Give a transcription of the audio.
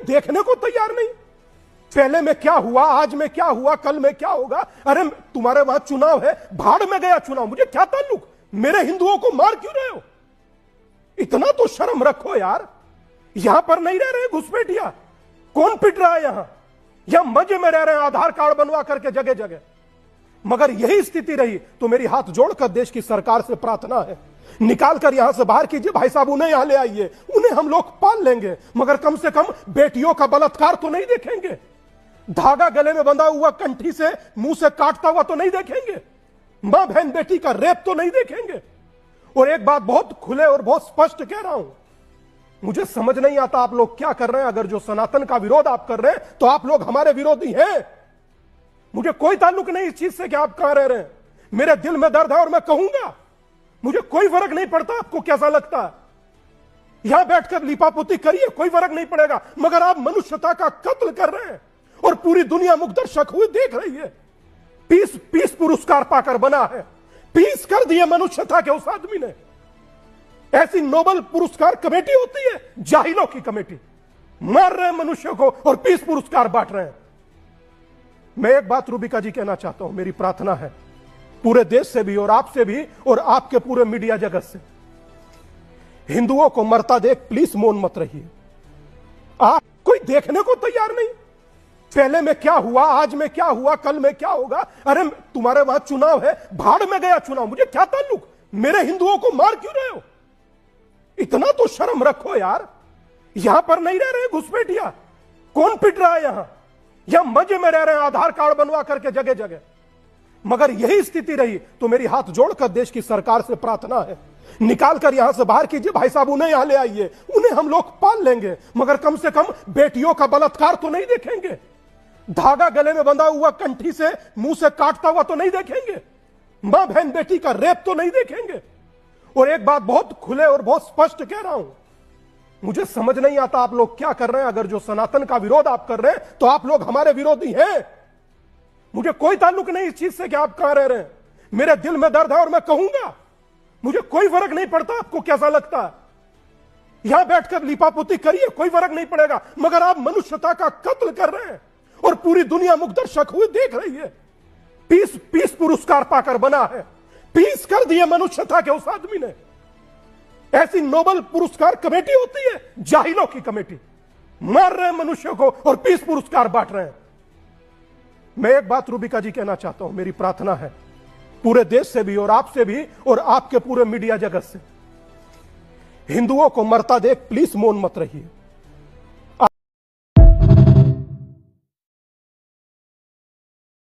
देखने को तैयार नहीं। पहले में क्या हुआ, आज में क्या हुआ, कल में क्या होगा। अरे तुम्हारे वहां चुनाव है, भाड़ में गया चुनाव, मुझे क्या ताल्लुक। मेरे हिंदुओं को मार क्यों रहे हो? इतना तो शर्म रखो यार। यहां पर नहीं रह रहे घुसपैठिया, कौन पिट रहा है यहां मजे में रह रहे हैं आधार कार्ड बनवा करके जगह जगह। मगर यही स्थिति रही तो मेरी हाथ जोड़कर देश की सरकार से प्रार्थना है, निकाल कर यहां से बाहर कीजिए भाई साहब, उन्हें यहां ले आइए, उन्हें हम लोग पाल लेंगे, मगर कम से कम बेटियों का बलात्कार तो नहीं देखेंगे। धागा गले में बंधा हुआ कंठी से मुंह से काटता हुआ तो नहीं देखेंगे। मां बहन बेटी का रेप तो नहीं देखेंगे। और एक बात बहुत खुले और बहुत स्पष्ट कह रहा हूं, मुझे समझ नहीं आता आप लोग क्या कर रहे हैं। अगर जो सनातन का विरोध आप कर रहे हैं तो आप लोग हमारे विरोधी हैं। मुझे कोई ताल्लुक नहीं इस चीज से कि आप कहां रह रहे हैं। मेरे दिल में दर्द है और मैं कहूंगा, मुझे कोई फर्क नहीं पड़ता आपको कैसा लगता है। यहां बैठकर लिपापोती करिए, कोई फर्क नहीं पड़ेगा, मगर आप मनुष्यता का कत्ल कर रहे हैं और पूरी दुनिया मुग्दर्शक हुई देख रही है। पीस पुरस्कार पाकर बना है, पीस कर दिए मनुष्यता के उस आदमी ने। ऐसी नोबेल पुरस्कार कमेटी होती है, जाहिलों की कमेटी, मार रहे हैं मनुष्य को और पीस पुरस्कार बांट रहे हैं। मैं एक बात रूबिका जी कहना चाहता हूं, मेरी प्रार्थना है पूरे देश से भी और आपसे भी और आपके पूरे मीडिया जगत से, हिंदुओं को मरता देख प्लीज मौन मत रहिए। आप कोई देखने को तैयार नहीं। पहले में क्या हुआ, आज में क्या हुआ, कल में क्या होगा। अरे तुम्हारे वहां चुनाव है, भाड़ में गया चुनाव, मुझे क्या ताल्लुक। मेरे हिंदुओं को मार क्यों रहे हो? इतना तो शर्म रखो यार। यहां पर नहीं रह रहे घुसपैठिया, कौन पिट रहा है यहां मजे में रह रहे हैं आधार कार्ड बनवा करके जगह जगह। मगर यही स्थिति रही तो मेरी हाथ जोड़कर देश की सरकार से प्रार्थना है, निकाल कर यहां से बाहर कीजिए भाई साहब, उन्हें यहां ले आइए, उन्हें हम लोग पाल लेंगे, मगर कम से कम बेटियों का बलात्कार तो नहीं देखेंगे। धागा गले में बंधा हुआ कंठी से मुंह से काटता हुआ तो नहीं देखेंगे। मां बहन बेटी का रेप तो नहीं देखेंगे। और एक बात बहुत खुले और बहुत स्पष्ट कह रहा हूं, मुझे समझ नहीं आता आप लोग क्या कर रहे हैं। अगर जो सनातन का विरोध आप कर रहे हैं तो आप लोग हमारे विरोधी हैं। मुझे कोई ताल्लुक नहीं इस चीज से कि आप कहां रह रहे हैं। मेरे दिल में दर्द है और मैं कहूंगा, मुझे कोई फर्क नहीं पड़ता आपको कैसा लगता है। यहां बैठकर लिपापोती करिए, कोई फर्क नहीं पड़ेगा, मगर आप मनुष्यता का कत्ल कर रहे हैं और पूरी दुनिया मुग्दर्शक हुई देख रही है। पीस पुरस्कार पाकर बना है, पीस कर दिए मनुष्यता के उस आदमी ने। ऐसी नोबेल पुरस्कार कमेटी होती है, जाहिलों की कमेटी, मार रहे हैं मनुष्य को और पीस पुरस्कार बांट रहे हैं। मैं एक बात रूबिका जी कहना चाहता हूं, मेरी प्रार्थना है पूरे देश से भी और आपसे भी और आपके पूरे मीडिया जगत से, हिंदुओं को मरता देख प्लीज मौन मत रहिए।